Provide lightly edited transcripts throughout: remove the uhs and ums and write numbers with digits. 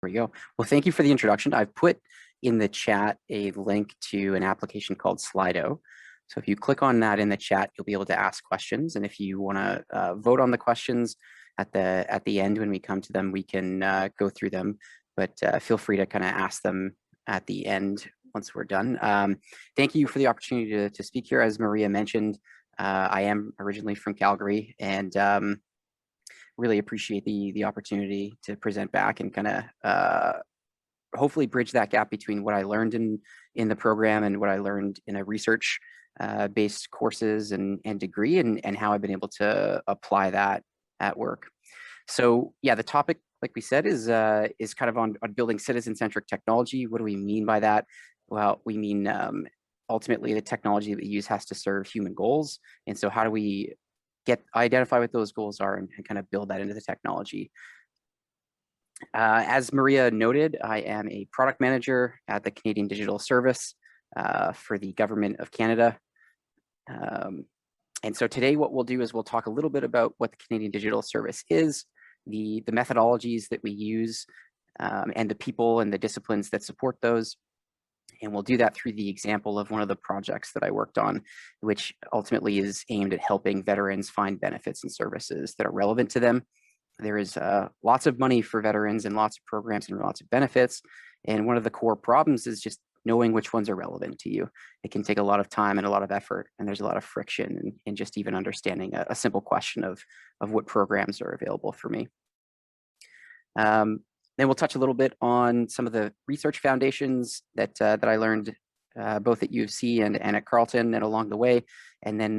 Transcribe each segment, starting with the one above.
we go. Well, thank you for the introduction. I've put in the chat a link to an application called Slido. So if you click on that in the chat, you'll be able to ask questions. And if you want to vote on the questions at the end when we come to them, we can go through them. But feel free to kind of ask them at the end once we're done. Thank you for the opportunity to speak here. As Maria mentioned, I am originally from Calgary, and really appreciate the opportunity to present back and kind of hopefully bridge that gap between what I learned in the program and what I learned in a research based courses and degree, and how I've been able to apply that at work. So yeah, the topic, like we said, is kind of on building citizen-centric technology. What do we mean by that? Well, we mean ultimately the technology that we use has to serve human goals. And so how do we identify what those goals are and kind of build that into the technology? As Maria noted, I am a product manager at the Canadian Digital Service for the Government of Canada. And so today what we'll do is we'll talk a little bit about what the Canadian Digital Service is, the methodologies that we use, and the people and the disciplines that support those. And we'll do that through the example of one of the projects that I worked on, which ultimately is aimed at helping veterans find benefits and services that are relevant to them. There is lots of money for veterans and lots of programs and lots of benefits. And one of the core problems is just knowing which ones are relevant to you. It can take a lot of time and a lot of effort, and there's a lot of friction in just even understanding a simple question of what programs are available for me. Then we'll touch a little bit on some of the research foundations that I learned both at U of C and at Carleton and along the way. And then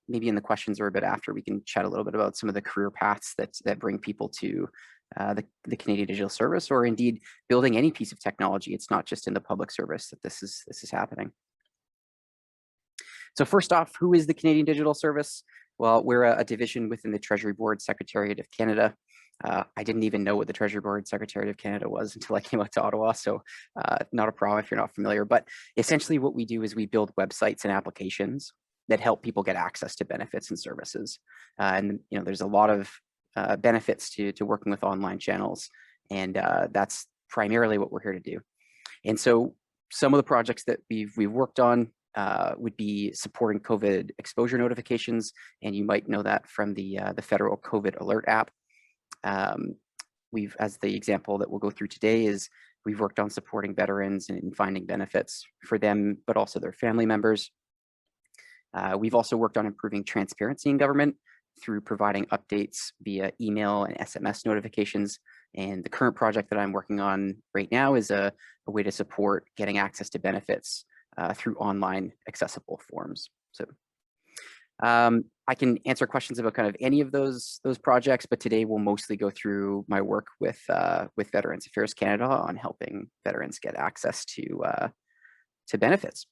maybe in the questions or a bit after, we can chat a little bit about some of the career paths that bring people to the Canadian Digital Service, or indeed building any piece of technology. It's not just in the public service that this is happening. So first off, who is the Canadian Digital Service? Well, we're a division within the Treasury Board Secretariat of Canada. I didn't even know what the Treasury Board Secretariat of Canada was until I came out to Ottawa, so not a problem if you're not familiar. But essentially what we do is we build websites and applications that help people get access to benefits and services. And there's a lot of benefits to working with online channels, and that's primarily what we're here to do. And so some of the projects that we've worked on would be supporting COVID exposure notifications, and you might know that from the federal COVID alert app. As the example that we'll go through today, is we've worked on supporting veterans and finding benefits for them, but also their family members. We've also worked on improving transparency in government through providing updates via email and SMS notifications. And the current project that I'm working on right now is a way to support getting access to benefits through online accessible forms. So I can answer questions about kind of any of those projects, but today we'll mostly go through my work with Veterans Affairs Canada on helping veterans get access to benefits.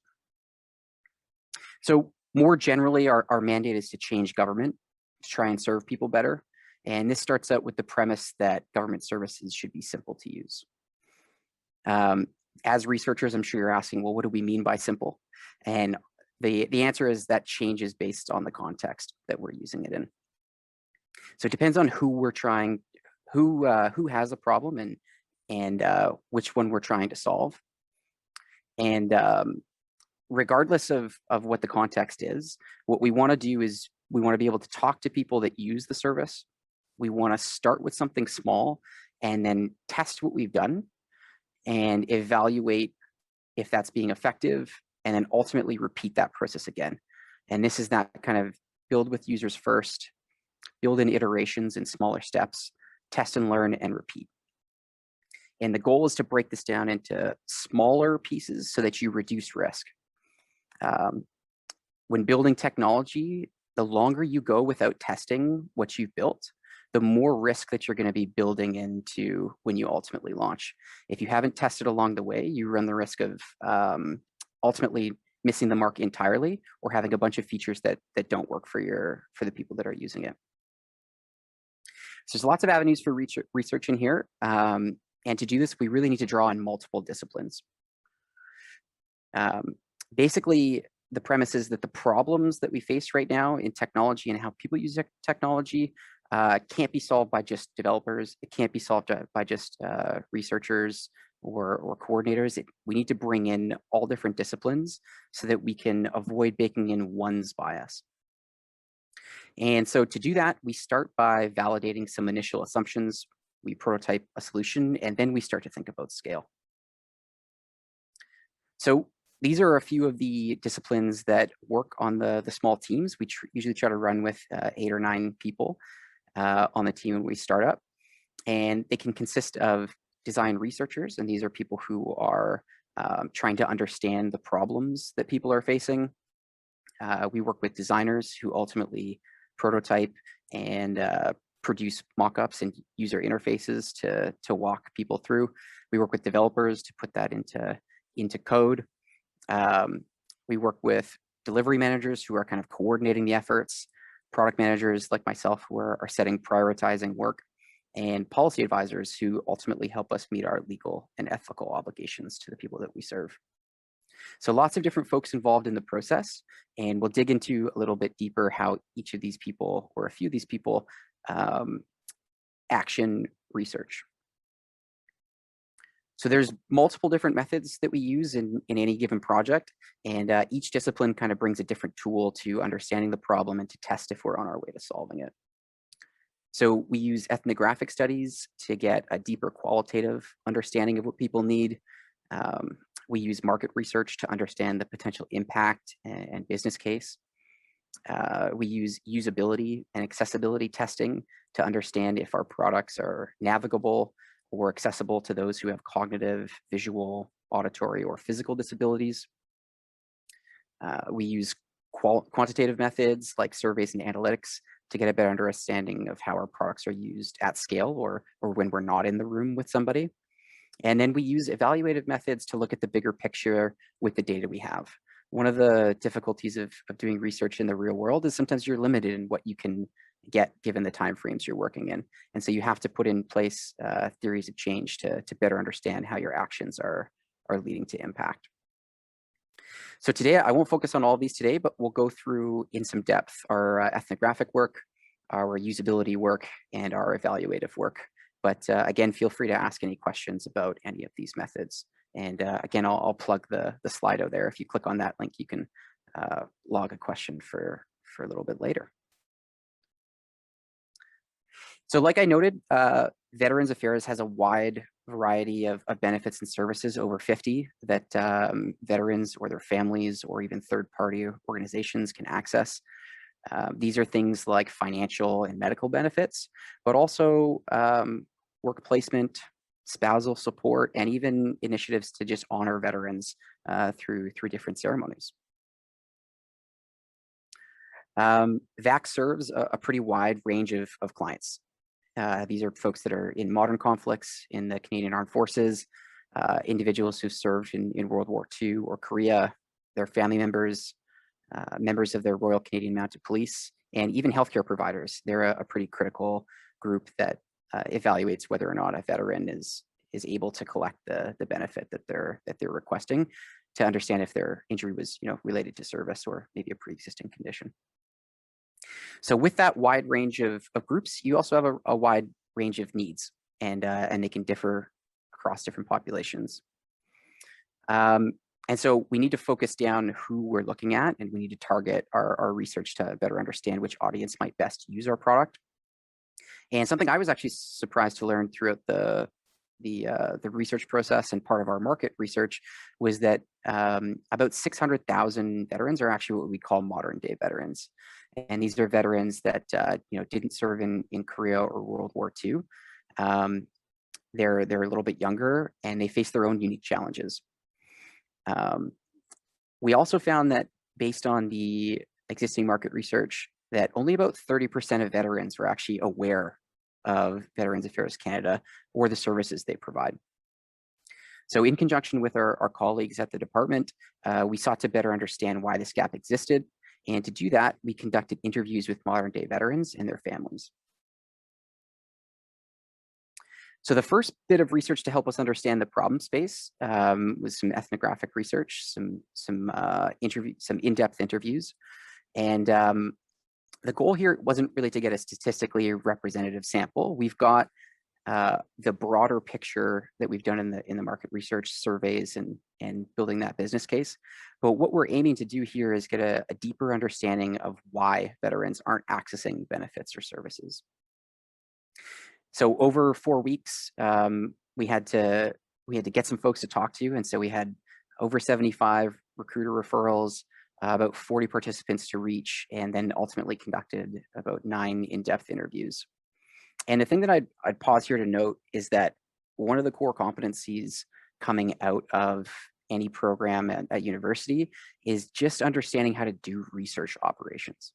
So more generally, our mandate is to change government, to try and serve people better. And this starts out with the premise that government services should be simple to use. As researchers, I'm sure you're asking, well, what do we mean by simple? And the answer is that changes based on the context that we're using it in. So it depends on who we're trying, who has a problem and which one we're trying to solve. And regardless of what the context is, what we want to do is we want to be able to talk to people that use the service. We want to start with something small and then test what we've done and evaluate if that's being effective, and then ultimately repeat that process again. And this is that kind of build with users first, build in iterations in smaller steps, test and learn and repeat. And the goal is to break this down into smaller pieces so that you reduce risk. When building technology, the longer you go without testing what you've built, the more risk that you're going to be building into when you ultimately launch. If you haven't tested along the way, you run the risk of ultimately missing the mark entirely, or having a bunch of features that don't work for the people that are using it. So there's lots of avenues for research in here. And to do this, we really need to draw on multiple disciplines. Basically, the premise is that the problems that we face right now in technology and how people use technology can't be solved by just developers. It can't be solved by just researchers or coordinators. We need to bring in all different disciplines so that we can avoid baking in one's bias. And so to do that, we start by validating some initial assumptions. We prototype a solution, and then we start to think about scale. So these are a few of the disciplines that work on the small teams. We usually try to run with 8 or 9 people on the team when we start up. And they can consist of design researchers, and these are people who are trying to understand the problems that people are facing. We work with designers who ultimately prototype and produce mock-ups and user interfaces to walk people through. We work with developers to put that into code. We work with delivery managers who are kind of coordinating the efforts, product managers like myself who are setting prioritizing work, and policy advisors who ultimately help us meet our legal and ethical obligations to the people that we serve. So lots of different folks involved in the process, and we'll dig into a little bit deeper how each of these people, or a few of these people, action research. So there's multiple different methods that we use in any given project, and each discipline kind of brings a different tool to understanding the problem and to test if we're on our way to solving it. So we use ethnographic studies to get a deeper qualitative understanding of what people need. We use market research to understand the potential impact and business case. We use usability and accessibility testing to understand if our products are navigable or accessible to those who have cognitive, visual, auditory, or physical disabilities. We use quantitative methods like surveys and analytics to get a better understanding of how our products are used at scale or when we're not in the room with somebody. And then we use evaluative methods to look at the bigger picture with the data we have. One of the difficulties of doing research in the real world is sometimes you're limited in what you can get given the timeframes you're working in. And so you have to put in place theories of change to better understand how your actions are leading to impact. So today, I won't focus on all of these today, but we'll go through in some depth our ethnographic work, our usability work, and our evaluative work. But again, feel free to ask any questions about any of these methods. And again, I'll plug the Slido there. If you click on that link, you can log a question for a little bit later. So like I noted, Veterans Affairs has a wide variety of benefits and services, over 50, that veterans or their families or even third-party organizations can access. These are things like financial and medical benefits, but also work placement, spousal support, and even initiatives to just honor veterans through different ceremonies. VAC serves a pretty wide range of clients. These are folks that are in modern conflicts in the Canadian Armed Forces, individuals who served in World War II or Korea, their family members, members of their Royal Canadian Mounted Police, and even healthcare providers. They're a pretty critical group that evaluates whether or not a veteran is able to collect the benefit that they're requesting, to understand if their injury was related to service or maybe a pre-existing condition. So with that wide range of groups, you also have a wide range of needs, and they can differ across different populations. And so we need to focus down who we're looking at, and we need to target our research to better understand which audience might best use our product. And something I was actually surprised to learn throughout the research process and part of our market research was that about 600,000 veterans are actually what we call modern day veterans. And these are veterans that didn't serve in Korea or World War II. They're a little bit younger, and they face their own unique challenges. We also found that based on the existing market research, that only about 30% of veterans were actually aware of Veterans Affairs Canada or the services they provide. So in conjunction with our colleagues at the department, we sought to better understand why this gap existed. And to do that, we conducted interviews with modern day veterans and their families. So the first bit of research to help us understand the problem space was some ethnographic research, some in-depth interviews. And The goal here wasn't really to get a statistically representative sample. We've got the broader picture that we've done in the market research surveys and building that business case. But what we're aiming to do here is get a deeper understanding of why veterans aren't accessing benefits or services. So over 4 weeks, we had to get some folks to talk to, and so we had over 75 recruiter referrals, about 40 participants to reach, and then ultimately conducted about 9 in-depth interviews. And the thing that I'd pause here to note is that one of the core competencies coming out of any program at university is just understanding how to do research operations.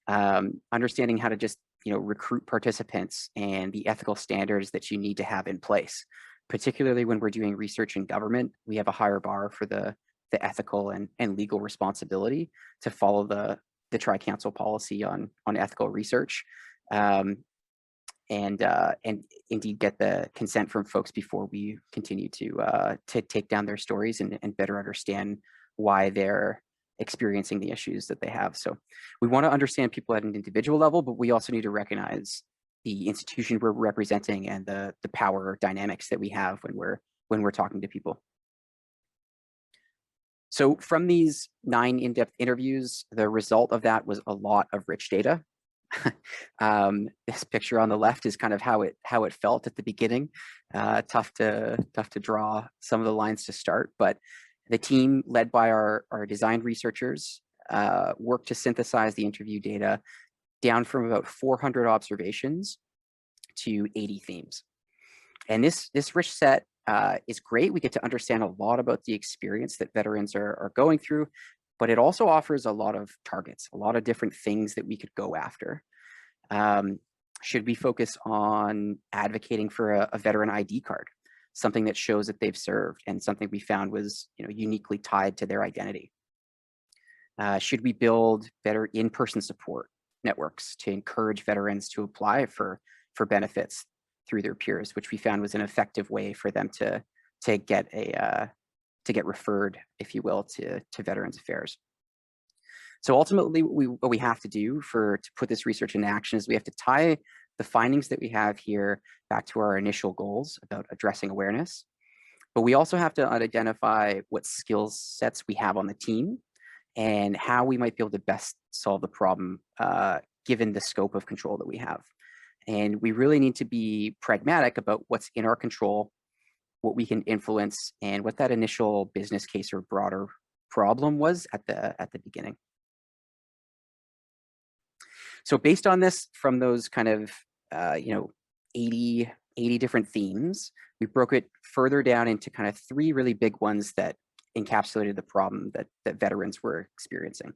Understanding how to just recruit participants and the ethical standards that you need to have in place. Particularly when we're doing research in government, we have a higher bar for the ethical and legal responsibility to follow the Tri-Council policy on ethical research. And indeed get the consent from folks before we continue to take down their stories and better understand why they're experiencing the issues that they have. So we want to understand people at an individual level, but we also need to recognize the institution we're representing and the power dynamics that we have when we're talking to people. So from these 9 in-depth interviews, the result of that was a lot of rich data. This picture on the left is kind of how it felt at the beginning. Tough to draw some of the lines to start, but the team led by our design researchers worked to synthesize the interview data down from about 400 observations to 80 themes. And this rich set is great. We get to understand a lot about the experience that veterans are going through, but it also offers a lot of targets, a lot of different things that we could go after. Should we focus on advocating for a veteran ID card, something that shows that they've served and something we found was uniquely tied to their identity? Should we build better in-person support networks to encourage veterans to apply for benefits through their peers, which we found was an effective way for them to get referred, if you will, to Veterans Affairs. So ultimately, what we have to do to put this research into action is we have to tie the findings that we have here back to our initial goals about addressing awareness. But we also have to identify what skill sets we have on the team and how we might be able to best solve the problem given the scope of control that we have. And we really need to be pragmatic about what's in our control, what we can influence, and what that initial business case or broader problem was at the beginning. So based on this, from those kind of 80 different themes, we broke it further down into kind of 3 really big ones that encapsulated the problem that veterans were experiencing.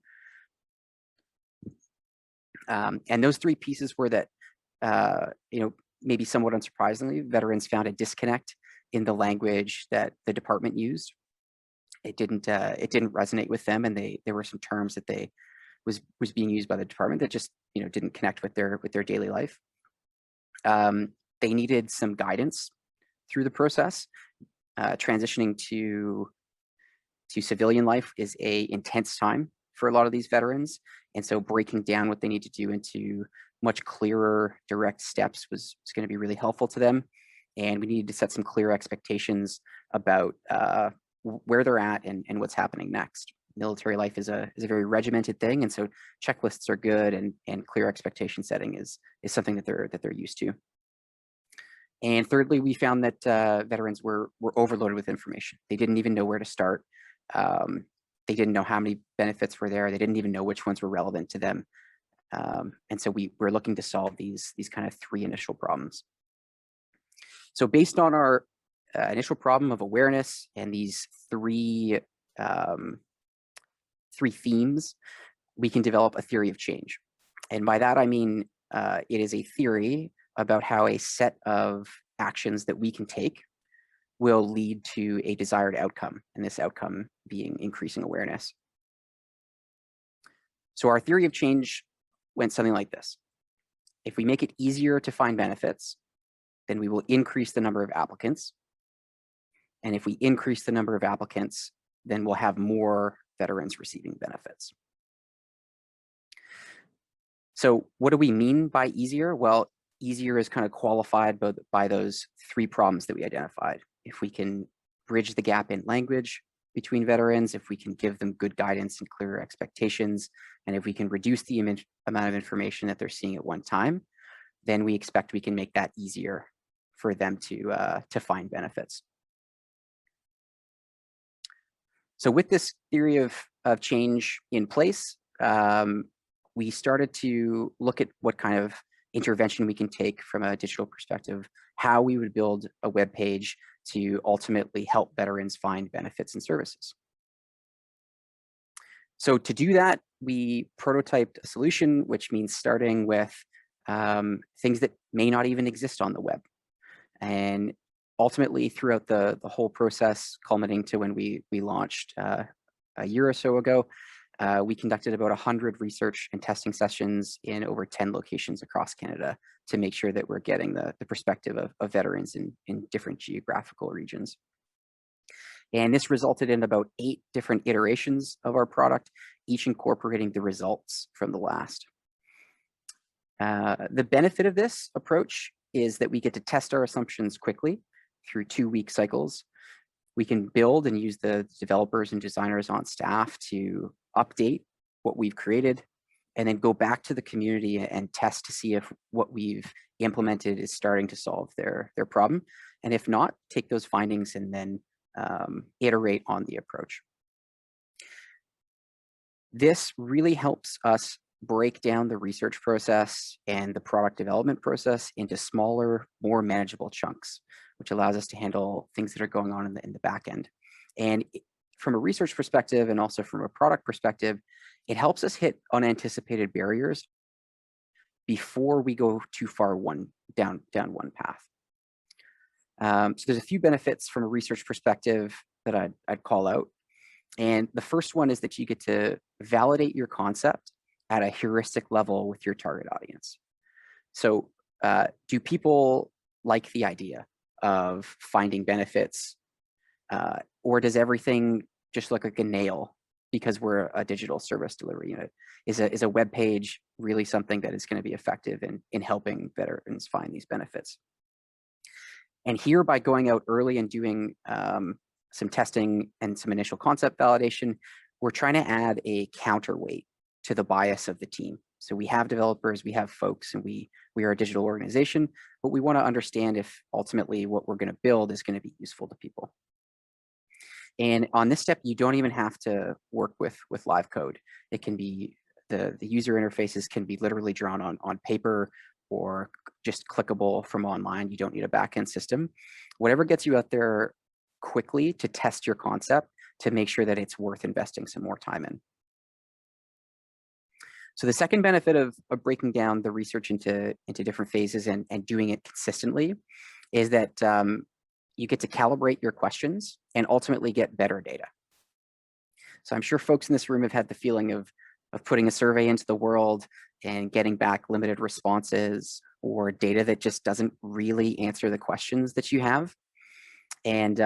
And those 3 pieces were that, maybe somewhat unsurprisingly, veterans found a disconnect in the language that the department used. It didn't resonate with them, and there were some terms that was being used by the department that just didn't connect with their daily life. They needed some guidance through the process. Transitioning to civilian life is a intense time for a lot of these veterans, and so breaking down what they need to do into much clearer, direct steps was going to be really helpful to them. And we needed to set some clear expectations about where they're at and what's happening next. Military life is a very regimented thing, and so checklists are good, and clear expectation setting is something that they're used to. And thirdly, we found that veterans were overloaded with information. They didn't even know where to start. They didn't know how many benefits were there. They didn't even know which ones were relevant to them. And so we're looking to solve these kind of 3 initial problems. So based on our initial problem of awareness and these 3 themes, we can develop a theory of change. And by that, I mean, it is a theory about how a set of actions that we can take will lead to a desired outcome, and this outcome being increasing awareness. So our theory of change went something like this. If we make it easier to find benefits, then we will increase the number of applicants. And if we increase the number of applicants, then we'll have more veterans receiving benefits. So what do we mean by easier? Well, easier is kind of qualified by those 3 problems that we identified. If we can bridge the gap in language between veterans, if we can give them good guidance and clearer expectations, and if we can reduce the amount of information that they're seeing at one time, then we expect we can make that easier for them to find benefits. So with this theory of change in place, we started to look at what kind of intervention we can take from a digital perspective, how we would build a web page to ultimately help veterans find benefits and services. So to do that, we prototyped a solution, which means starting with things that may not even exist on the web. And ultimately, throughout the whole process, culminating to when we launched a year or so ago, we conducted about 100 research and testing sessions in over 10 locations across Canada to make sure that we're getting the perspective of veterans in different geographical regions. And this resulted in about 8 different iterations of our product, each incorporating the results from the last. The benefit of this approach is that we get to test our assumptions quickly through 2-week cycles. We can build and use the developers and designers on staff to update what we've created, and then go back to the community and test to see if what we've implemented is starting to solve their problem. And if not, take those findings and then iterate on the approach. This really helps us break down the research process and the product development process into smaller, more manageable chunks, which allows us to handle things that are going on in the back end. And from a research perspective and also from a product perspective, it helps us hit unanticipated barriers before we go too far down one path. So there's a few benefits from a research perspective that I'd call out. And the first one is that you get to validate your concept at a heuristic level with your target audience. So do people like the idea of finding benefits, or does everything just look like a nail because we're a digital service delivery unit? Is a web page really something that is going to be effective in helping veterans find these benefits? And here, by going out early and doing some testing and some initial concept validation, we're trying to add a counterweight to the bias of the team. So we have developers, we have folks, and we are a digital organization, but we want to understand if ultimately what we're going to build is going to be useful to people. And on this step, you don't even have to work with live code. It can be, the user interfaces can be literally drawn on paper or just clickable from online. You don't need a backend system. Whatever gets you out there quickly to test your concept to make sure that it's worth investing some more time in. So the second benefit of breaking down the research into different phases and doing it consistently is that you get to calibrate your questions and ultimately get better data. So I'm sure folks in this room have had the feeling of putting a survey into the world and getting back limited responses or data that just doesn't really answer the questions that you have. And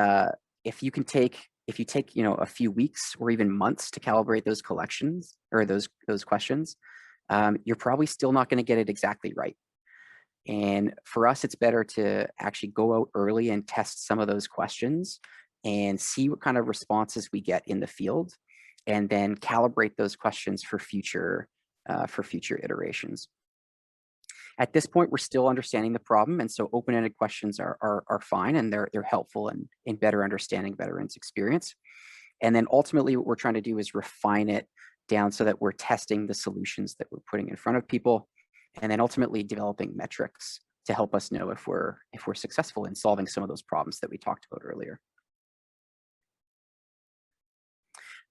if you take a few weeks or even months to calibrate those collections or those questions, you're probably still not going to get it exactly right. And for us, it's better to actually go out early and test some of those questions and see what kind of responses we get in the field, and then calibrate those questions for future iterations. At this point, we're still understanding the problem, and so open-ended questions are fine, and they're helpful in better understanding veterans' experience. And then ultimately, what we're trying to do is refine it down so that we're testing the solutions that we're putting in front of people, and then ultimately developing metrics to help us know if we're successful in solving some of those problems that we talked about earlier.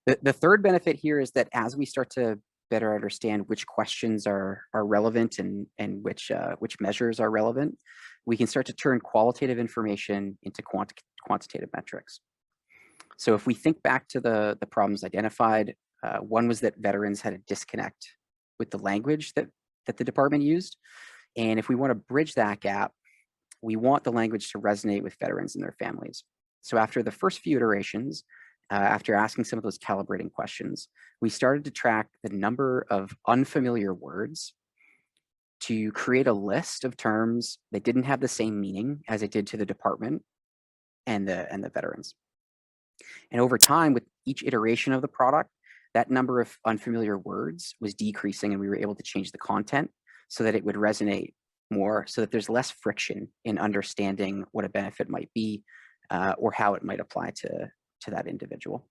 The third benefit here is that as we start to better understand which questions are relevant and which measures are relevant, we can start to turn qualitative information into quantitative metrics. So if we think back to the problems identified, one was that veterans had a disconnect with the language that the department used. And if we want to bridge that gap, we want the language to resonate with veterans and their families. So after the first few iterations, after asking some of those calibrating questions, we started to track the number of unfamiliar words to create a list of terms that didn't have the same meaning as it did to the department and the veterans. And over time, with each iteration of the product, that number of unfamiliar words was decreasing, and we were able to change the content so that it would resonate more, so that there's less friction in understanding what a benefit might be or how it might apply to that individual.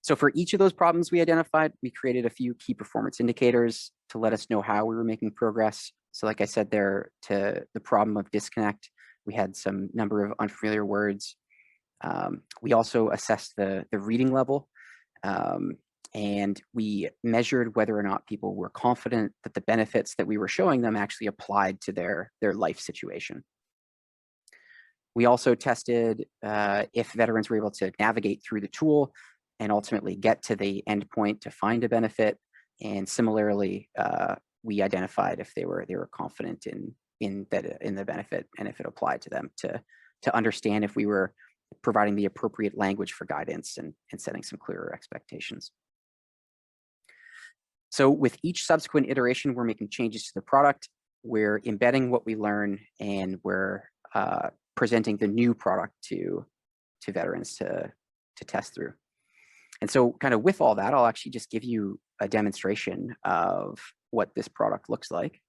So for each of those problems we identified, we created a few key performance indicators to let us know how we were making progress. So like I said there, to the problem of disconnect, we had some number of unfamiliar words. We also assessed the reading level, and we measured whether or not people were confident that the benefits that we were showing them actually applied to their life situation. We also tested if veterans were able to navigate through the tool and ultimately get to the endpoint to find a benefit. And similarly, we identified if they were confident in the benefit and if it applied to them, to understand if we were providing the appropriate language for guidance and setting some clearer expectations. So with each subsequent iteration, we're making changes to the product, we're embedding what we learn, and we're presenting the new product to veterans to test through. And so kind of with all that, I'll actually just give you a demonstration of what this product looks like.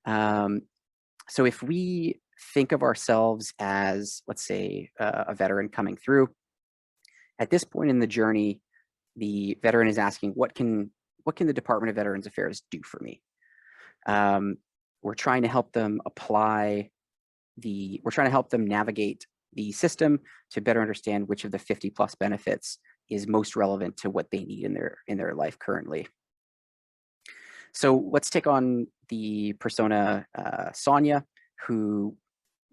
So if we think of ourselves as, let's say, a veteran coming through, at this point in the journey, the veteran is asking, what can the Department of Veterans Affairs do for me? We're trying to help them we're trying to help them navigate the system to better understand which of the 50+ benefits is most relevant to what they need in their life currently. So let's take on the persona Sonia, who,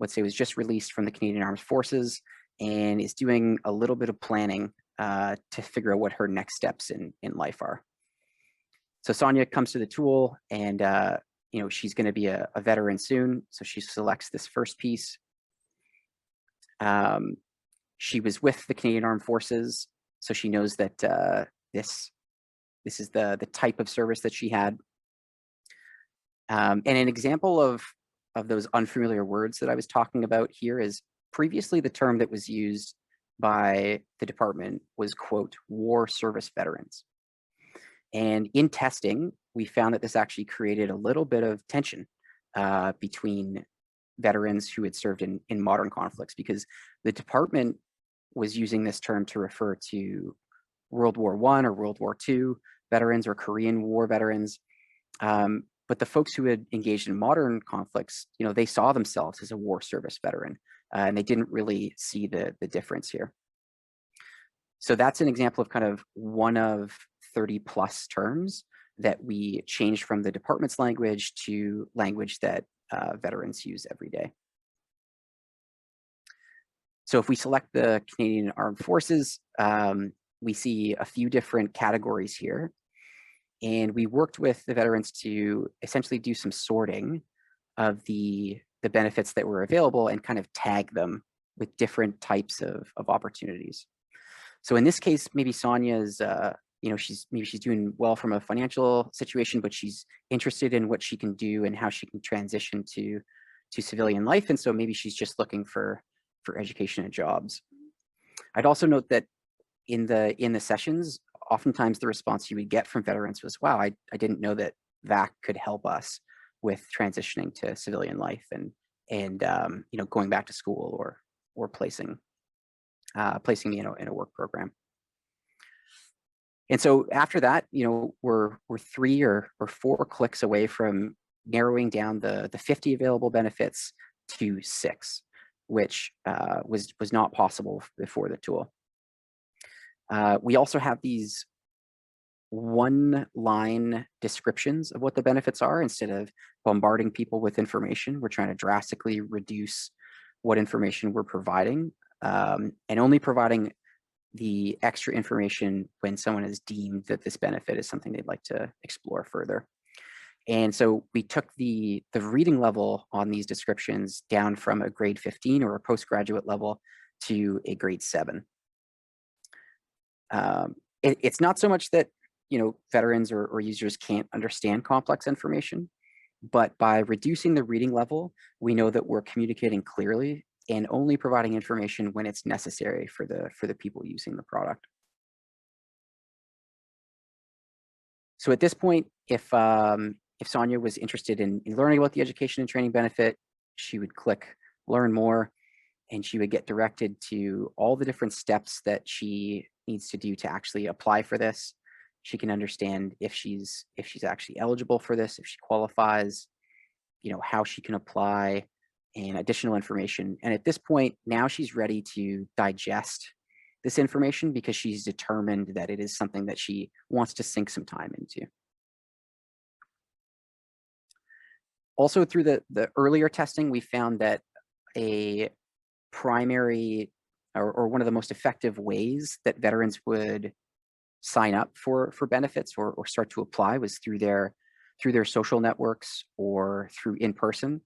let's say, was just released from the Canadian Armed Forces and is doing a little bit of planning to figure out what her next steps in life are. So Sonia comes to the tool, and she's going to be a veteran soon, so she selects this first piece. She was with the Canadian Armed Forces, so she knows that this is the type of service that she had. And an example of those unfamiliar words that I was talking about here is previously the term that was used by the department was, quote, war service veterans. And in testing, we found that this actually created a little bit of tension between veterans who had served in modern conflicts, because the department was using this term to refer to World War I or World War II veterans or Korean War veterans. But the folks who had engaged in modern conflicts, they saw themselves as a war service veteran, and they didn't really see the difference here. So that's an example of kind of one of 30+ terms that we changed from the department's language to language that veterans use every day. So if we select the Canadian Armed Forces, we see a few different categories here. And we worked with the veterans to essentially do some sorting of the benefits that were available and kind of tag them with different types of opportunities. So in this case, maybe Sonia's, she's doing well from a financial situation, but she's interested in what she can do and how she can transition to civilian life. And so maybe she's just looking for education and jobs. I'd also note that in the sessions, oftentimes the response you would get from veterans was, wow, I didn't know that VAC could help us with transitioning to civilian life and going back to school or placing me in a work program. And so after that, we're 3 or 4 clicks away from narrowing down the 50 available benefits to 6, which was not possible before the tool. We also have these one-line descriptions of what the benefits are. Instead of bombarding people with information, we're trying to drastically reduce what information we're providing, and only providing the extra information when someone has deemed that this benefit is something they'd like to explore further. And so we took the reading level on these descriptions down from a grade 15 or a postgraduate level to a grade 7. It's not so much that veterans or users can't understand complex information, but by reducing the reading level, we know that we're communicating clearly and only providing information when it's necessary for the people using the product. So at this point, if Sonia was interested in learning about the education and training benefit, she would click learn more, and she would get directed to all the different steps that she needs to do to actually apply for this. She can understand if she's actually eligible for this, if she qualifies, how she can apply, and additional information. And at this point, now she's ready to digest this information because she's determined that it is something that she wants to sink some time into. Also, through the earlier testing, we found that a primary or one of the most effective ways that veterans would sign up for benefits or start to apply was through their social networks or through in person.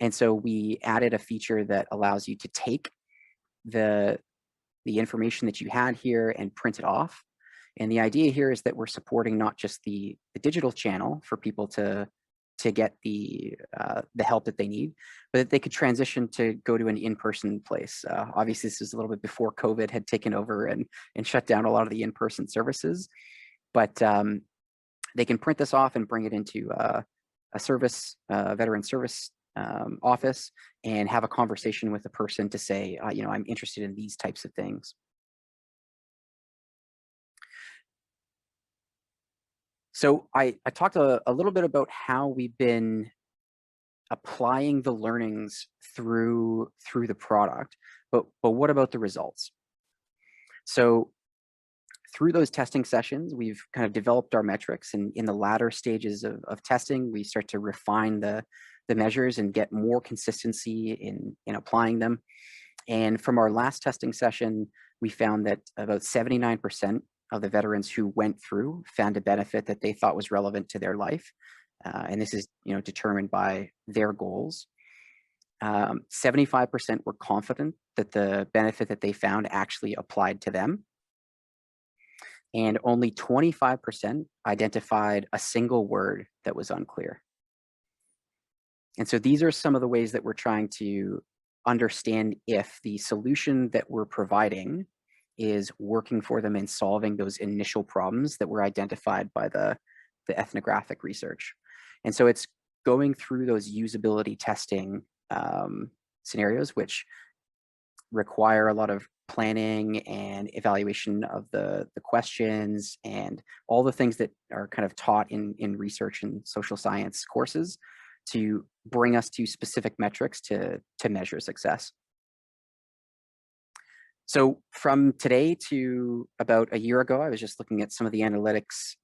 And so we added a feature that allows you to take the information that you had here and print it off. And the idea here is that we're supporting not just the digital channel for people to get the help that they need, but that they could transition to go to an in-person place. Obviously, this is a little bit before COVID had taken over and shut down a lot of the in-person services, but they can print this off and bring it into a veteran service office and have a conversation with the person to say, I'm interested in these types of things. So I talked a little bit about how we've been applying the learnings through the product, but what about the results? So through those testing sessions, we've kind of developed our metrics, and in the latter stages of testing, we start to refine the measures and get more consistency in applying them. And from our last testing session, we found that about 79% of the veterans who went through found a benefit that they thought was relevant to their life. And this is determined by their goals. 75% were confident that the benefit that they found actually applied to them. And only 25% identified a single word that was unclear. And so these are some of the ways that we're trying to understand if the solution that we're providing is working for them in solving those initial problems that were identified by the ethnographic research. And so it's going through those usability testing scenarios, which require a lot of planning and evaluation of the questions and all the things that are kind of taught in research and social science courses to bring us to specific metrics to measure success. So from today to about a year ago, I was just looking at some of the analytics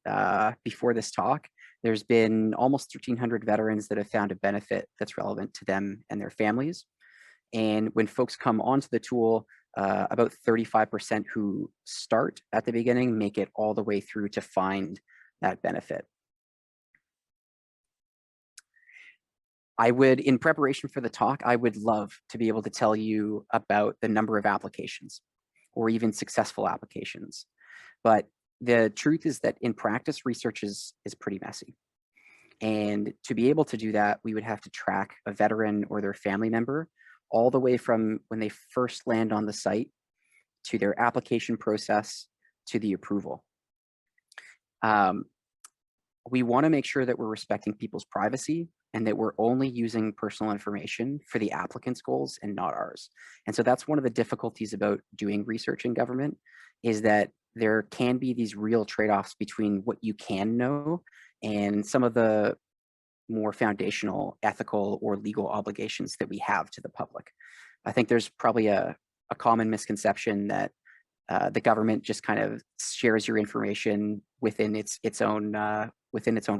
before this talk. There's been almost 1,300 veterans that have found a benefit that's relevant to them and their families. And when folks come onto the tool, about 35% who start at the beginning make it all the way through to find that benefit. In preparation for the talk, I would love to be able to tell you about the number of applications or even successful applications. But the truth is that in practice, research is pretty messy. And to be able to do that, we would have to track a veteran or their family member all the way from when they first land on the site to their application process to the approval. We want to make sure that we're respecting people's privacy and that we're only using personal information for the applicant's goals and not ours. And so that's one of the difficulties about doing research in government, is that there can be these real trade-offs between what you can know and some of the more foundational ethical or legal obligations that we have to the public. I think there's probably a common misconception that the government just kind of shares your information within its own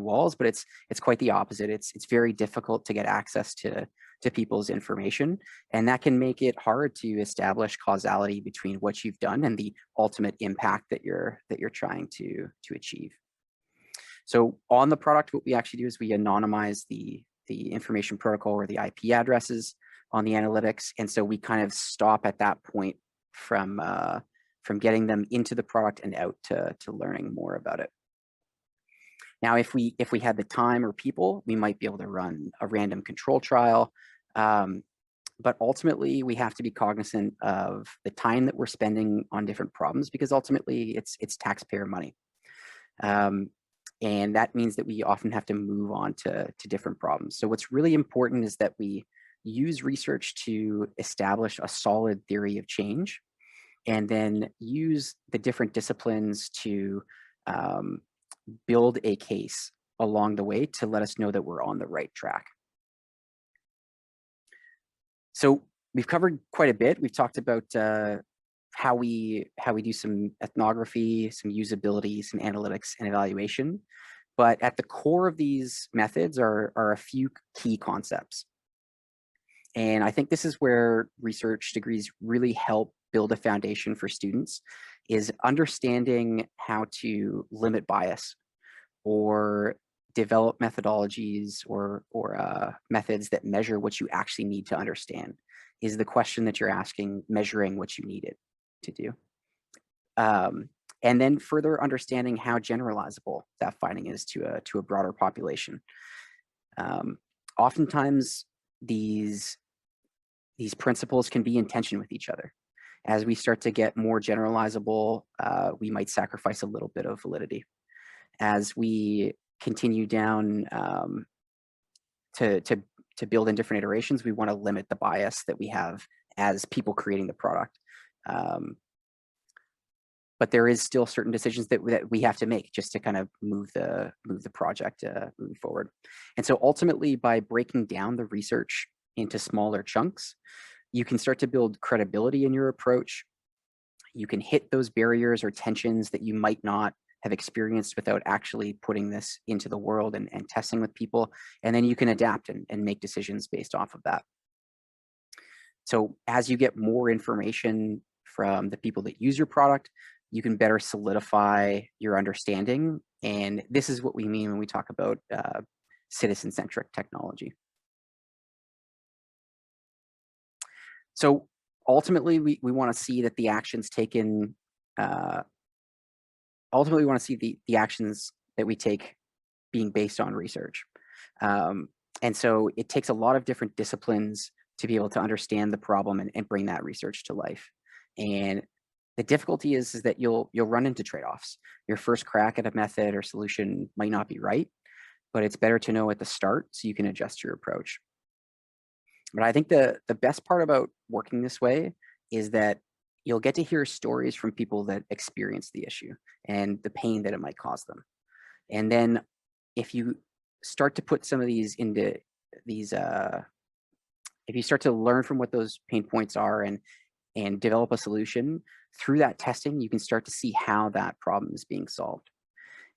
walls, but it's quite the opposite. It's very difficult to get access to people's information, and that can make it hard to establish causality between what you've done and the ultimate impact that you're trying to achieve. So on the product, what we actually do is we anonymize the information protocol or the IP addresses on the analytics, and so we kind of stop at that point from getting them into the product and out to learning more about it. Now, if we had the time or people, we might be able to run a random control trial. But ultimately, we have to be cognizant of the time that we're spending on different problems, because ultimately it's taxpayer money. And that means that we often have to move on to different problems. So what's really important is that we use research to establish a solid theory of change, and then use the different disciplines to build a case along the way to let us know that we're on the right track. So we've covered quite a bit. We've talked about how we do some ethnography, some usability, some analytics and evaluation. But at the core of these methods are a few key concepts. And I think this is where research degrees really help build a foundation for students, is understanding how to limit bias, or develop methodologies or methods that measure what you actually need to understand. Is the question that you're asking measuring what you need it to do? And then further understanding how generalizable that finding is to a broader population. Oftentimes, these principles can be in tension with each other. As we start to get more generalizable, we might sacrifice a little bit of validity. As we continue down to build in different iterations, we want to limit the bias that we have as people creating the product. But there is still certain decisions that we have to make just to kind of move the project moving forward. And so ultimately, by breaking down the research into smaller chunks, you can start to build credibility in your approach. You can hit those barriers or tensions that you might not have experienced without actually putting this into the world and testing with people. And then you can adapt and make decisions based off of that. So as you get more information from the people that use your product, you can better solidify your understanding. And this is what we mean when we talk about citizen-centric technology. So ultimately, we want to see that the actions taken, ultimately we want to see the actions that we take being based on research. And so it takes a lot of different disciplines to be able to understand the problem and bring that research to life. And the difficulty is that you'll run into trade-offs. Your first crack at a method or solution might not be right, but it's better to know at the start so you can adjust your approach. But I think the best part about working this way is that you'll get to hear stories from people that experience the issue and the pain that it might cause them. And then if you start to put some of these into these, if you start to learn from what those pain points are and develop a solution, through that testing, you can start to see how that problem is being solved.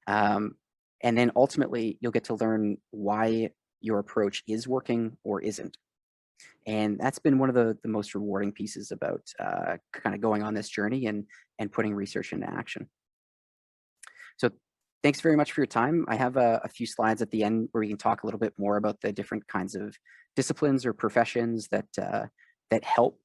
And then ultimately, you'll get to learn why your approach is working or isn't. And that's been one of the most rewarding pieces about kind of going on this journey and putting research into action. So thanks very much for your time. I have a few slides at the end where we can talk a little bit more about the different kinds of disciplines or professions that that help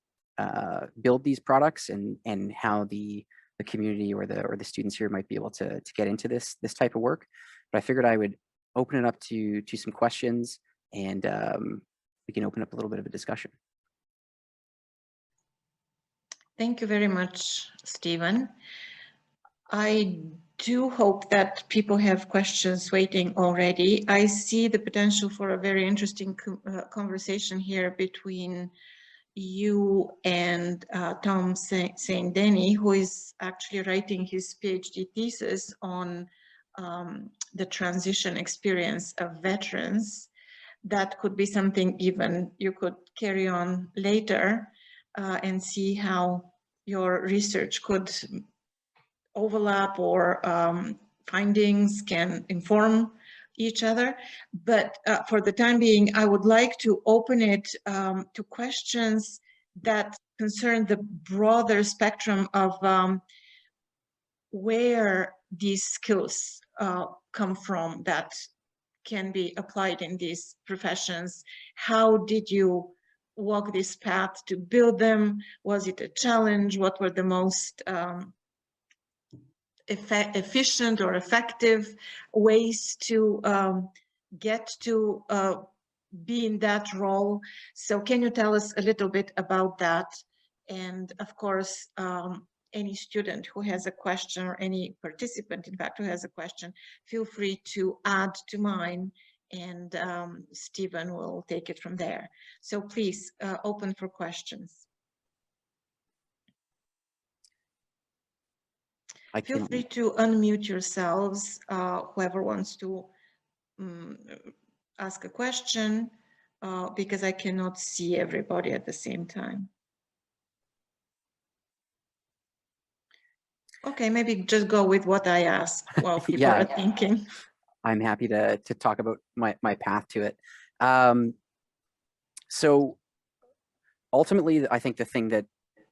build these products, and how the community or the students here might be able to get into this type of work. But I figured I would open it up to some questions, and we can open up a little bit of a discussion. Thank you very much, Stephen. I do hope that people have questions waiting already. I see the potential for a very interesting conversation here between you and Tom Saint-Denis, who is actually writing his PhD thesis on the transition experience of veterans. That could be something even you could carry on later and see how your research could overlap, or findings can inform each other. But for the time being, I would like to open it to questions that concern the broader spectrum of where these skills come from that can be applied in these professions. How did you walk this path to build them? Was it a challenge? What were the most efficient or effective ways to get to be in that role. So can you tell us a little bit about that? And of course, any student who has a question, or any participant, in fact, who has a question, feel free to add to mine, and Stephen will take it from there. So please, open for questions. Feel free to unmute yourselves, whoever wants to ask a question, because I cannot see everybody at the same time. Okay, maybe just go with what I asked while people are thinking. I'm happy to talk about my path to it. So ultimately, I think the thing that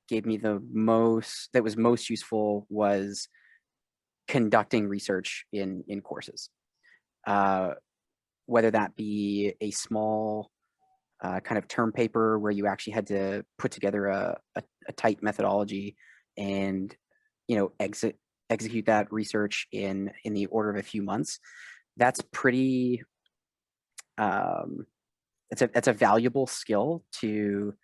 gave me that was most useful was conducting research in courses. Whether that be a small kind of term paper where you actually had to put together a tight methodology and execute that research in the order of a few months. That's pretty it's a valuable skill to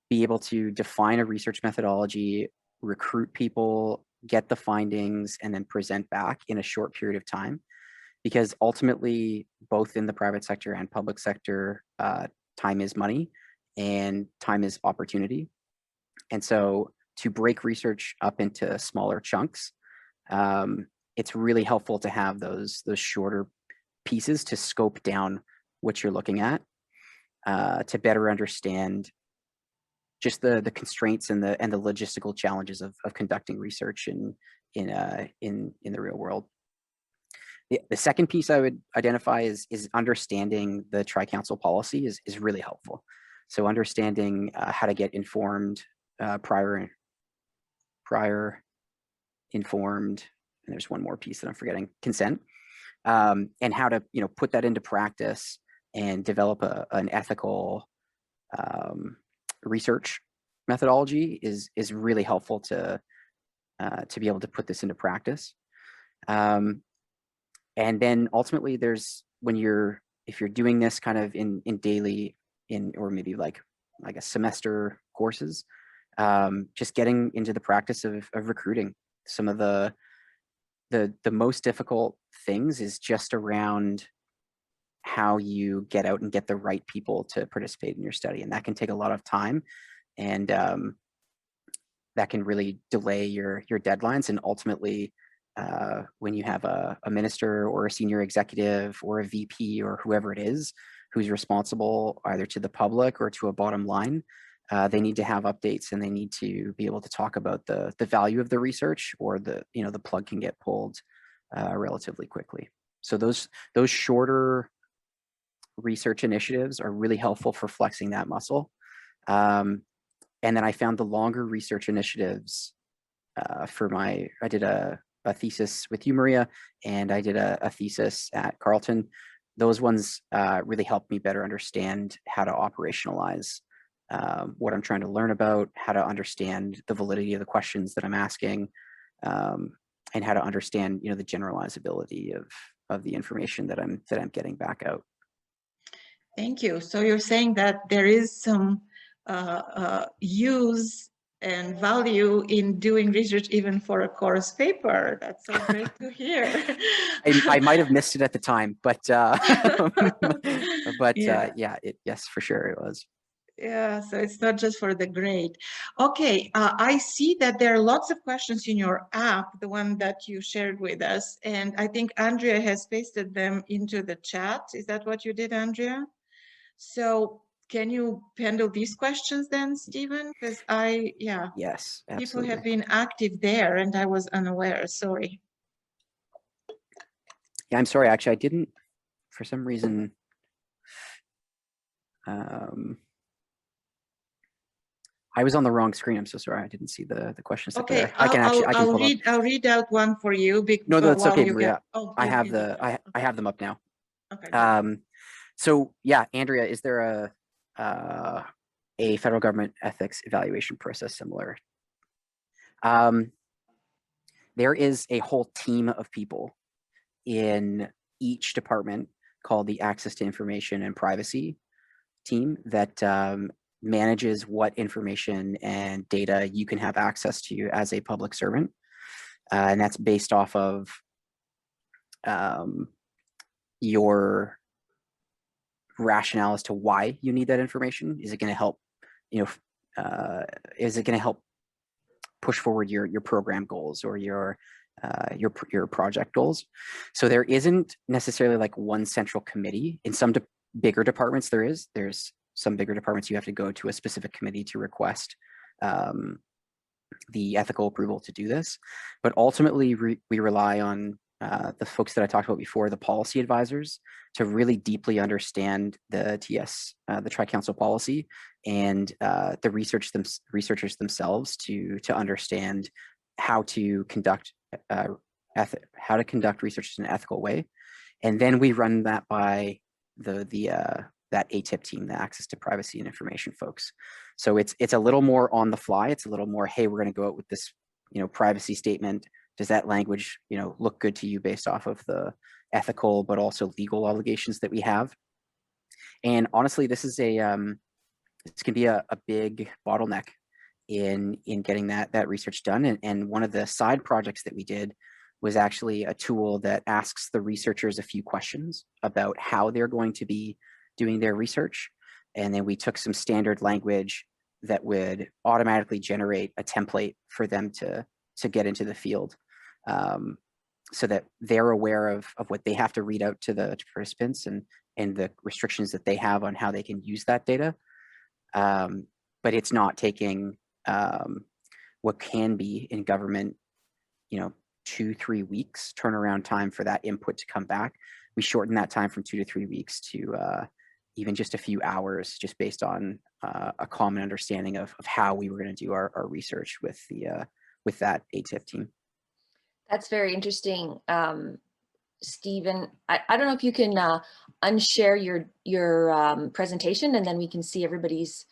be able to define a research methodology, recruit people, get the findings, and then present back in a short period of time. Because ultimately, both in the private sector and public sector, time is money and time is opportunity. And so to break research up into smaller chunks, it's really helpful to have those shorter pieces to scope down what you're looking at, to better understand just the constraints and the logistical challenges of conducting research in the real world. The second piece I would identify is understanding the Tri-Council policy is really helpful. So understanding how to get informed, prior informed, and there's one more piece that I'm forgetting, consent, and how to put that into practice and develop an ethical research methodology is really helpful to be able to put this into practice. And then ultimately, if you're doing this kind of in daily, or maybe like a semester courses, just getting into the practice of recruiting. Some of the most difficult things is just around how you get out and get the right people to participate in your study, and that can take a lot of time, and that can really delay your deadlines. And ultimately, when you have a minister or a senior executive or a VP or whoever it is who's responsible either to the public or to a bottom line, they need to have updates, and they need to be able to talk about the value of the research, or the plug can get pulled relatively quickly. So those shorter research initiatives are really helpful for flexing that muscle. And then I found the longer research initiatives I did a thesis with you, Maria, and I did a thesis at Carleton. Those ones really helped me better understand how to operationalize what I'm trying to learn about, how to understand the validity of the questions that I'm asking, and how to understand the generalizability of the information that I'm getting back out. Thank you. So you're saying that there is some use and value in doing research even for a course paper. That's so great to hear. I might have missed it at the time, but yeah. Yes, for sure it was. Yeah, so it's not just for the grade. Okay, I see that there are lots of questions in your app, the one that you shared with us, and I think Andrea has pasted them into the chat. Is that what you did, Andrea? So can you handle these questions then, Stephen? Because yes, absolutely. People have been active there and I was unaware, sorry. Yeah, I'm sorry, actually, I didn't, for some reason, I was on the wrong screen. I'm so sorry. I didn't see the questions. Okay, I'll read out one for you. No, that's okay, Maria. I have them up now. Okay. So yeah, Andrea, is there a federal government ethics evaluation process similar? there is a whole team of people in each department called the Access to Information and Privacy team that manages what information and data you can have access to as a public servant. And that's based off of your rationale as to why you need that information. Is it going to help, is it going to help push forward your program goals or your project goals? So there isn't necessarily like one central committee. In some bigger departments, there's some bigger departments you have to go to a specific committee to request the ethical approval to do this. But ultimately, we rely on the folks that I talked about before, the policy advisors, to really deeply understand the TS, the Tri-Council policy, and the researchers themselves to understand how to conduct research in an ethical way. And then we run that by that ATIP team, the Access to Privacy and Information folks. So it's a little more on the fly. It's a little more, hey, we're going to go out with this, privacy statement. Does that language, look good to you based off of the ethical but also legal obligations that we have? And honestly, this is this can be a big bottleneck in getting that research done. And one of the side projects that we did was actually a tool that asks the researchers a few questions about how they're going to be doing their research. And then we took some standard language that would automatically generate a template for them to get into the field, so that they're aware of what they have to read out to the participants and the restrictions that they have on how they can use that data. But it's not taking what can be in government, 2-3 weeks turnaround time for that input to come back. We shorten that time from 2 to 3 weeks to even just a few hours, just based on a common understanding of how we were going to do our research with that ATIP team. That's very interesting, Stephen. I don't know if you can unshare your presentation, and then we can see everybody's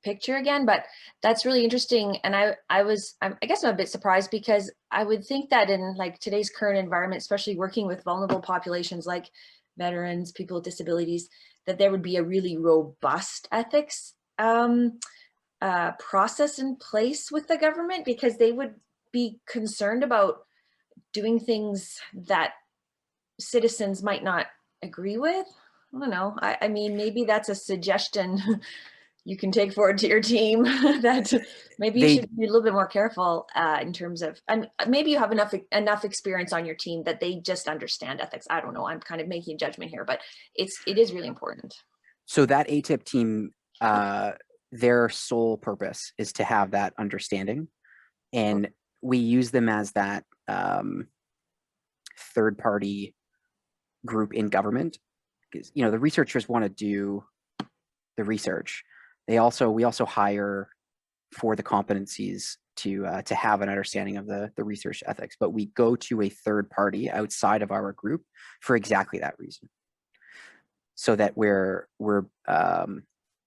picture again, but that's really interesting. And I guess I'm a bit surprised, because I would think that in like today's current environment, especially working with vulnerable populations like veterans, people with disabilities, that there would be a really robust ethics process in place with the government, because they would be concerned about doing things that citizens might not agree with. I don't know. I mean, maybe that's a suggestion you can take forward to your team, that maybe you should be a little bit more careful in terms of, maybe you have enough experience on your team that they just understand ethics. I don't know. I'm kind of making a judgment here, but it is really important. So that ATIP team, their sole purpose is to have that understanding, and we use them as that third-party group in government, because the researchers want to do the research. We also hire for the competencies to have an understanding of the research ethics, but we go to a third party outside of our group for exactly that reason, so that we're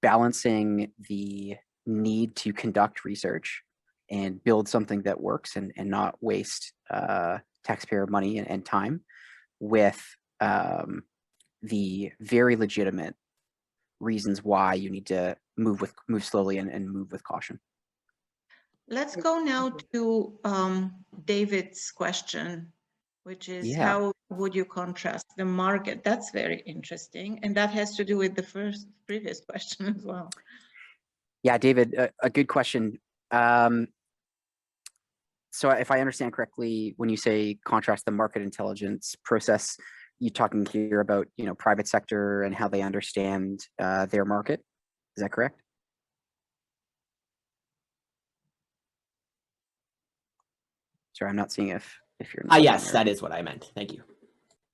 balancing the need to conduct research and build something that works and not waste taxpayer money and time with the very legitimate reasons why you need to move slowly and move with caution. Let's go now to David's question, which is, how would you contrast the market? That's very interesting. And that has to do with the previous question as well. Yeah, David, a good question. So if I understand correctly, when you say contrast the market intelligence process, you're talking here about, private sector and how they understand their market. Is that correct? Sorry, I'm not seeing if you're not. Yes, that is what I meant. Thank you.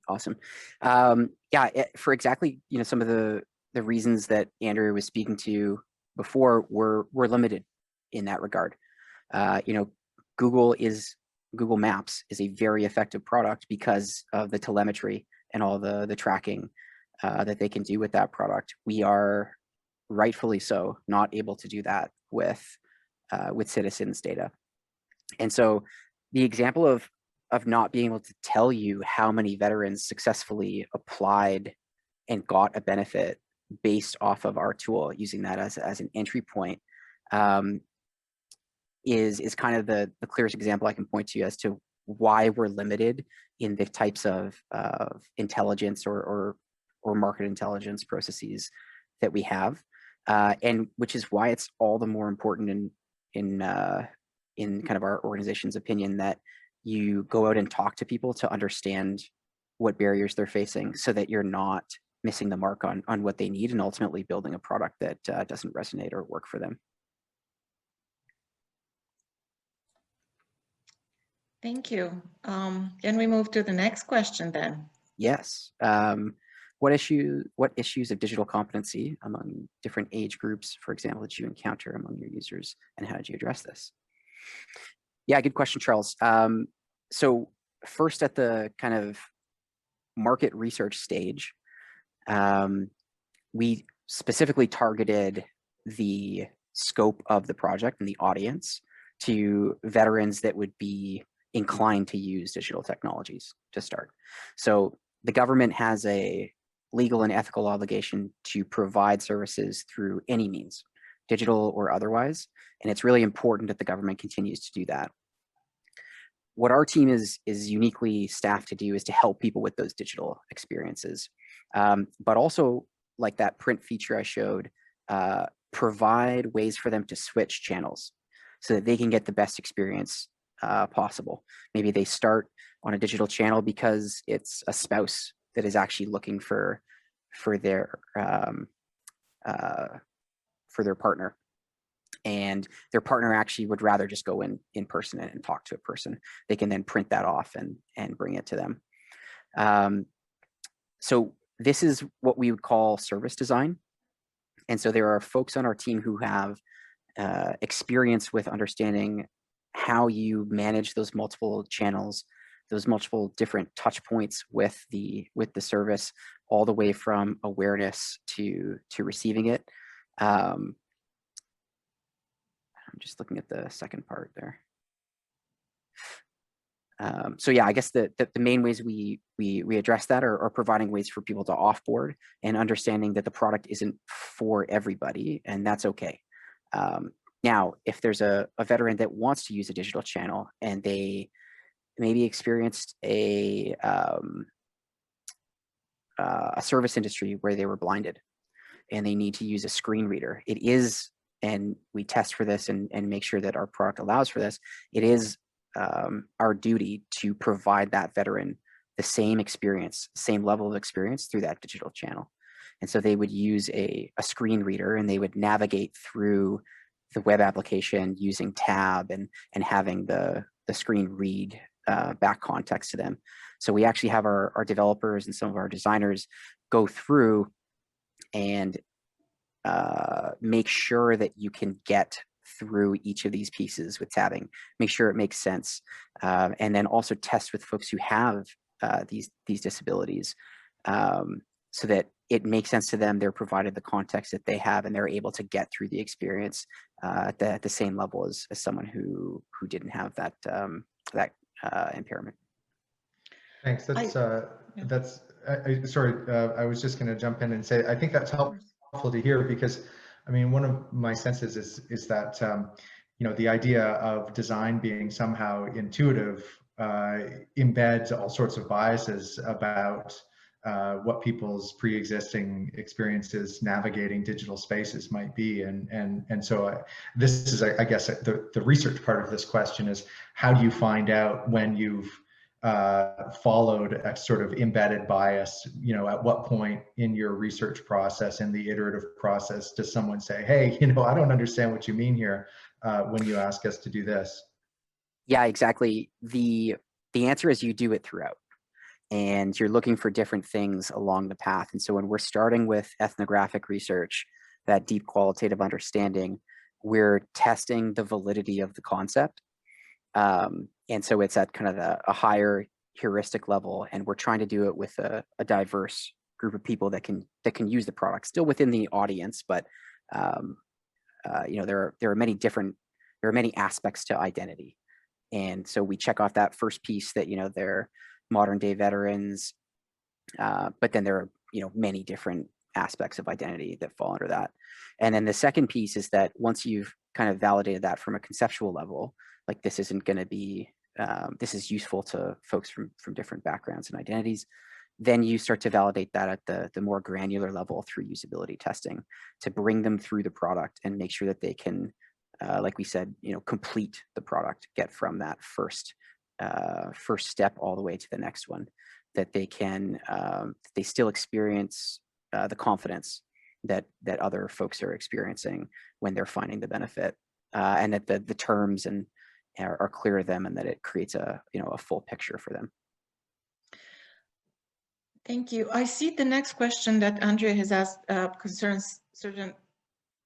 Awesome. For exactly, some of the reasons that Andrew was speaking to before, we're limited in that regard. Google Maps is a very effective product because of the telemetry and all the tracking that they can do with that product. We are rightfully so not able to do that with citizens' data. And so the example of not being able to tell you how many veterans successfully applied and got a benefit based off of our tool, using that as an entry point, is kind of the clearest example I can point to as to why we're limited in the types of intelligence or market intelligence processes that we have, and which is why it's all the more important in kind of our organization's opinion that you go out and talk to people to understand what barriers they're facing, so that you're not missing the mark on what they need and ultimately building a product that doesn't resonate or work for them. Thank you. Can we move to the next question then? Yes. What issues of digital competency among different age groups, for example, did you encounter among your users, and how did you address this? Yeah, good question, Charles. So first, at the kind of market research stage, we specifically targeted the scope of the project and the audience to veterans that would be inclined to use digital technologies to start. So the government has a legal and ethical obligation to provide services through any means, digital or otherwise, and it's really important that the government continues to do that. What our team is uniquely staffed to do is to help people with those digital experiences, but also, like that print feature I showed, provide ways for them to switch channels so that they can get the best experience possible. Maybe they start on a digital channel because it's a spouse that is actually looking for their partner, and their partner actually would rather just go in person and talk to a person. They can then print that off and bring it to them. So this is what we would call service design. And so there are folks on our team who have experience with understanding how you manage those multiple channels, those multiple different touch points with the service, all the way from awareness to receiving it. I'm just looking at the second part there. So yeah, I guess the main ways we address that are providing ways for people to offboard and understanding that the product isn't for everybody, and that's okay. Now, if there's a veteran that wants to use a digital channel and they maybe experienced a service industry where they were blinded and they need to use a screen reader, it is, and we test for this and make sure that our product allows for this, it is our duty to provide that veteran the same experience, same level of experience through that digital channel. And so they would use a screen reader and they would navigate through the web application using tab and having the screen read back context to them. So we actually have our developers and some of our designers go through and make sure that you can get through each of these pieces with tabbing, make sure it makes sense, and then also test with folks who have these disabilities, so that it makes sense to them. They're provided the context that they have, and they're able to get through the experience at the same level as someone who didn't have that impairment. Thanks. Sorry, I was just going to jump in and say I think that's helpful to hear, because I mean, one of my senses is that you know, the idea of design being somehow intuitive embeds all sorts of biases about what people's pre-existing experiences navigating digital spaces might be, and so this is, I guess, the research part of this question is, how do you find out when you've followed a sort of embedded bias? You know, at what point in your research process, in the iterative process, does someone say, hey, you know, I don't understand what you mean here when you ask us to do this? Yeah, exactly. The answer is you do it throughout, and you're looking for different things along the path. And so when we're starting with ethnographic research, that deep qualitative understanding, we're testing the validity of the concept. And so it's at kind of a higher heuristic level, and we're trying to do it with a diverse group of people that can use the product, still within the audience, but you know, there are many aspects to identity, And so we check off that first piece that, you know, they're modern day veterans, but then there are, you know, many different aspects of identity that fall under that. And then the second piece is that once you've kind of validated that from a conceptual level, like this isn't going to be, this is useful to folks from different backgrounds and identities, then you start to validate that at the more granular level through usability testing to bring them through the product and make sure that they can, like we said, you know, complete the product, get from that first step all the way to the next one, that they can, they still experience the confidence that other folks are experiencing when they're finding the benefit, and that the terms and are clear to them, and that it creates a, you know, a full picture for them. Thank you. I see the next question that Andrea has asked concerns certain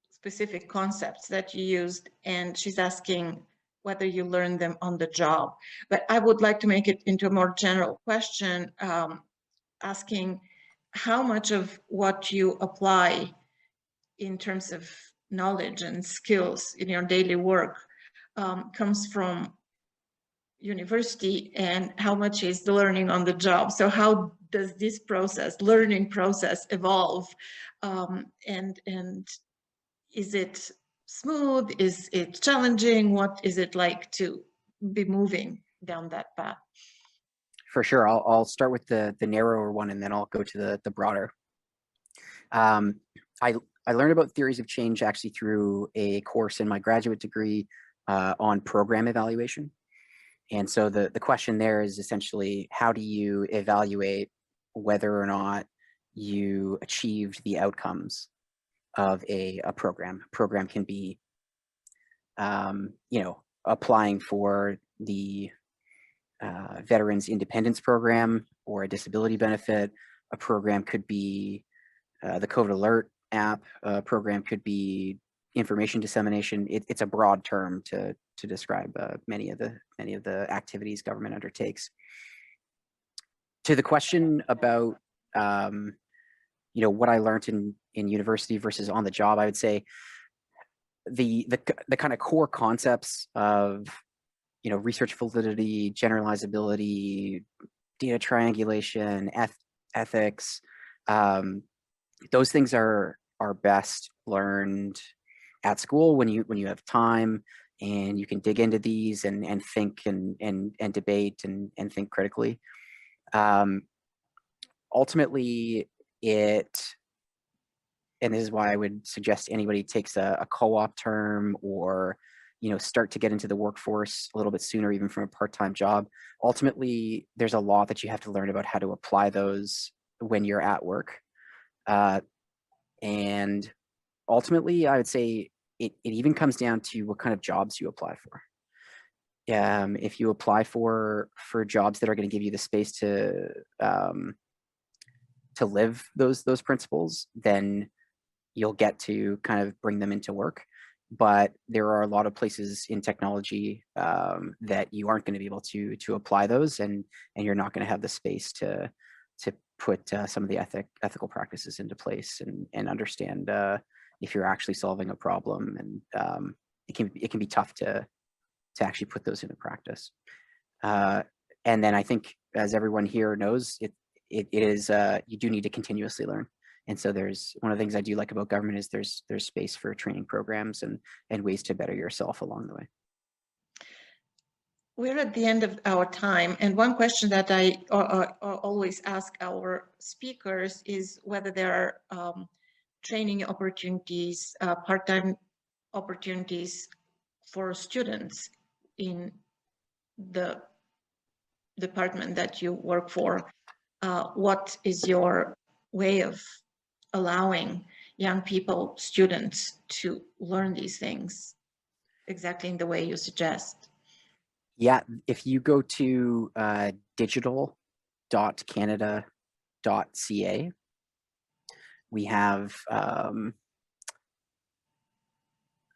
specific concepts that you used, and she's asking whether you learned them on the job. But I would like to make it into a more general question, asking how much of what you apply in terms of knowledge and skills in your daily work comes from university, and how much is the learning on the job. So how does this learning process evolve, and is it smooth? Is it challenging? What is it like to be moving down that path? For sure, I'll start with the narrower one, and then I'll go to the broader. I learned about theories of change actually through a course in my graduate degree on program evaluation. And so the question there is essentially, how do you evaluate whether or not you achieved the outcomes of a program? A program can be, you know, applying for the Veterans Independence Program or a disability benefit. A program could be the COVID Alert app. A program could be information dissemination. It's a broad term to describe many of the activities government undertakes. To the question about you know, what I learned in university versus on the job, I would say the kind of core concepts of, you know, research validity, generalizability, data triangulation, ethics, those things are best learned at school when you have time and you can dig into these and think and debate and think critically. Ultimately, and this is why I would suggest anybody takes a co-op term, or, you know, start to get into the workforce a little bit sooner, even from a part-time job. Ultimately, there's a lot that you have to learn about how to apply those when you're at work. And ultimately, I would say it even comes down to what kind of jobs you apply for. If you apply for jobs that are going to give you the space to live those principles, then you'll get to kind of bring them into work. But there are a lot of places in technology that you aren't going to be able to apply those, and you're not going to have the space to put some of the ethical practices into place and understand if you're actually solving a problem. And it can be tough to actually put those into practice. And then I think, as everyone here knows, it is you do need to continuously learn. And so there's one of the things I do like about government is there's space for training programs and ways to better yourself along the way. We're at the end of our time, and one question that I always ask our speakers is whether there are training opportunities, part-time opportunities for students in the department that you work for. What is your way of allowing young people, students, to learn these things exactly in the way you suggest? Yeah, if you go to digital.canada.ca, we have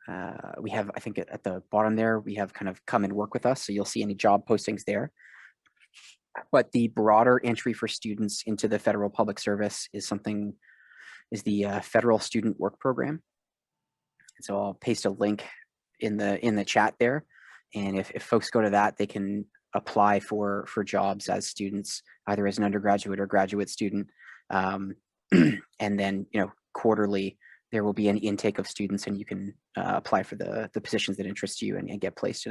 I think at the bottom there, we have kind of come and work with us. So you'll see any job postings there. But the broader entry for students into the federal public service is the Federal Student Work Program. And so I'll paste a link in the chat there. And if folks go to that, they can apply for jobs as students, either as an undergraduate or graduate student. And then, quarterly, there will be an intake of students, and you can apply for the positions that interest you and get placed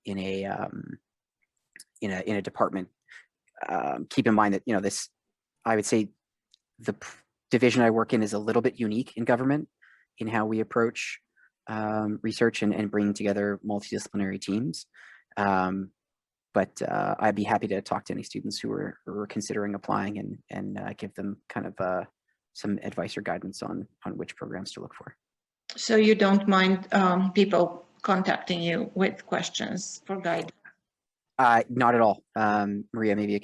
in a department. Keep in mind that, this, I would say the division I work in is a little bit unique in government in how we approach research and bringing together multidisciplinary teams. But I'd be happy to talk to any students who are considering applying and give them kind of some advice or guidance on which programs to look for. So you don't mind people contacting you with questions for guidance? Not at all. Maria, maybe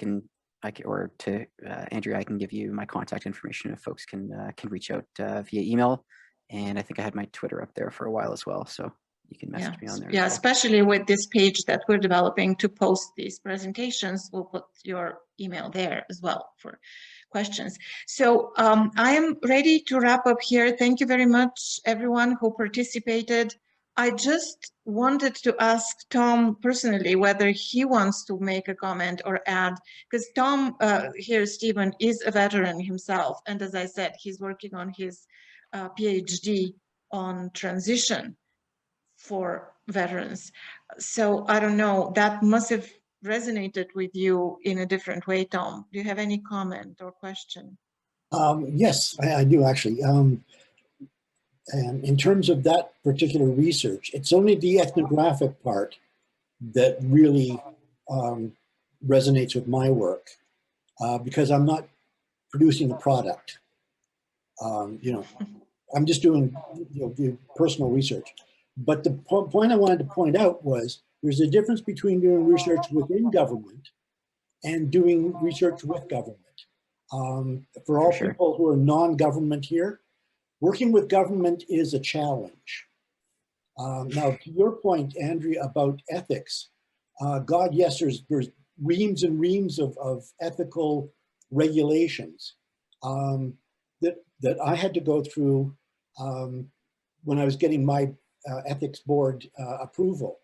or to Andrea, I can give you my contact information if folks can reach out via email. And I think I had my Twitter up there for a while as well, so you can message me on there. Yeah, as well. especially with this page that we're developing to post these presentations, we'll put your email there as well for questions. So I am ready to wrap up here. Thank you very much, everyone who participated. I just wanted to ask Tom personally whether he wants to make a comment or add, because Tom here, Stephen, is a veteran himself. And as I said, he's working on his PhD on transition for veterans. So I don't know, that must have resonated with you in a different way, Tom. Do you have any comment or question? Yes, I do actually. And in terms of that particular research, it's only the ethnographic part that really resonates with my work because I'm not producing a product. I'm just doing personal research. But the point I wanted to point out was there's a difference between doing research within government and doing research with government. For all people who are non-government here, working with government is a challenge. Now, to your point, Andrea, about ethics, God, yes, there's reams and reams of ethical regulations that I had to go through when I was getting my ethics board approval.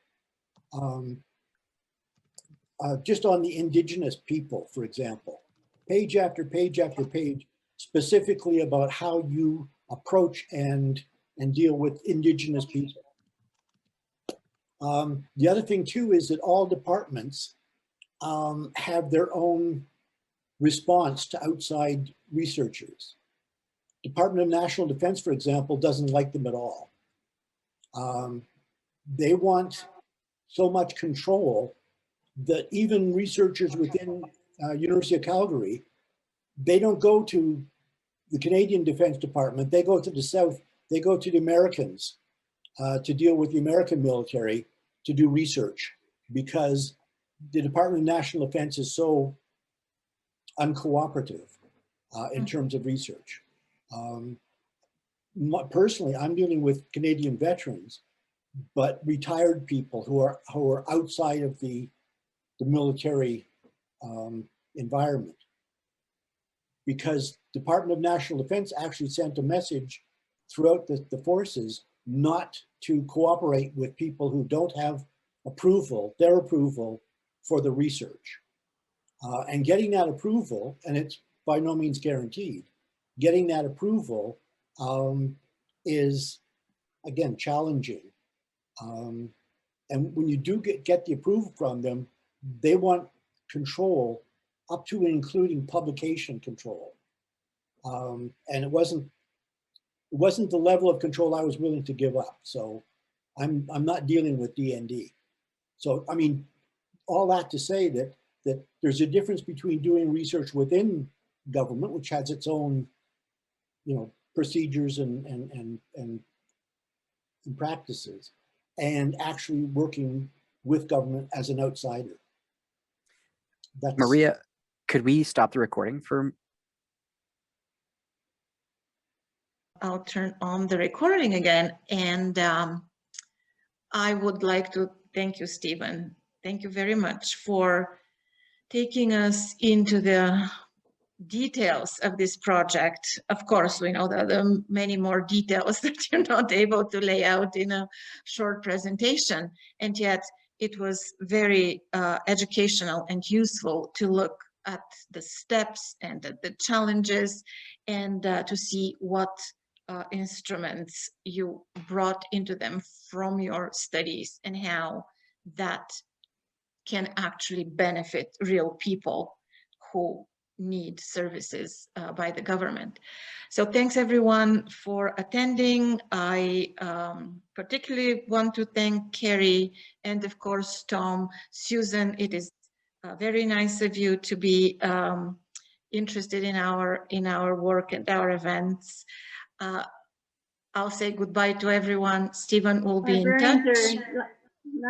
Just on the indigenous people, for example, page after page after page, specifically about how you approach and deal with indigenous people. The other thing too is that all departments have their own response to outside researchers. Department of National Defense, for example, doesn't like them at all. They want so much control that even researchers within University of Calgary, they don't go to the Canadian Defense Department, they go to the South, they go to the Americans to deal with the American military to do research because the Department of National Defense is so uncooperative in terms of research. Personally, I'm dealing with Canadian veterans, but retired people who are outside of the military environment, because Department of National Defense actually sent a message throughout the forces not to cooperate with people who don't have their approval for the research. And getting that approval, and it's by no means guaranteed, getting that approval is, again, challenging. And when you do get the approval from them, they want control up to and including publication control. And it wasn't the level of control I was willing to give up. So I'm not dealing with DND. So, I mean, all that to say that there's a difference between doing research within government, which has its own, procedures and practices, and actually working with government as an outsider. Maria, could we stop the recording for? I'll turn on the recording again, and I would like to thank you, Stephen. Thank you very much for taking us into the details of this project. Of course, we know that there are many more details that you're not able to lay out in a short presentation, and yet it was very educational and useful to look at the steps and at the challenges, and to see what instruments you brought into them from your studies and how that can actually benefit real people who need services by the government. So thanks everyone for attending. I particularly want to thank Carrie and of course Tom, Susan. It is very nice of you to be interested in our work and our events. I'll say goodbye to everyone. Stephen will be in touch.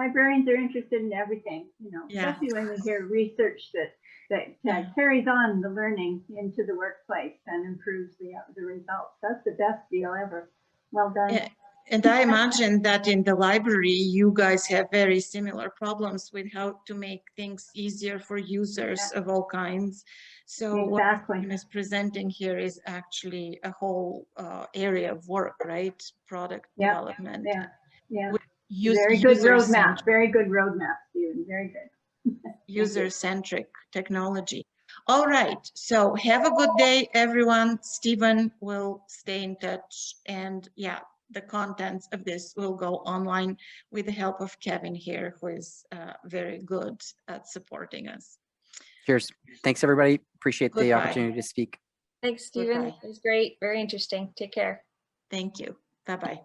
Librarians are interested in everything, you know, Yeah. especially when we hear research that carries on the learning into the workplace and improves the results. That's the best deal ever. Well done. And I imagine that in the library, you guys have very similar problems with how to make things easier for users of all kinds. So Exactly. what is presenting here is actually a whole area of work, right? Product development. Yeah. Very good roadmap. Very good roadmap, Stephen. Very good. User-centric technology. All right. So have a good day, everyone. Stephen will stay in touch, and yeah, the contents of this will go online with the help of Kevin here, who is very good at supporting us. Cheers. Thanks, everybody. Appreciate the Goodbye. opportunity to speak. Thanks, Stephen. Goodbye. It was great. Very interesting. Take care. Thank you. Bye-bye.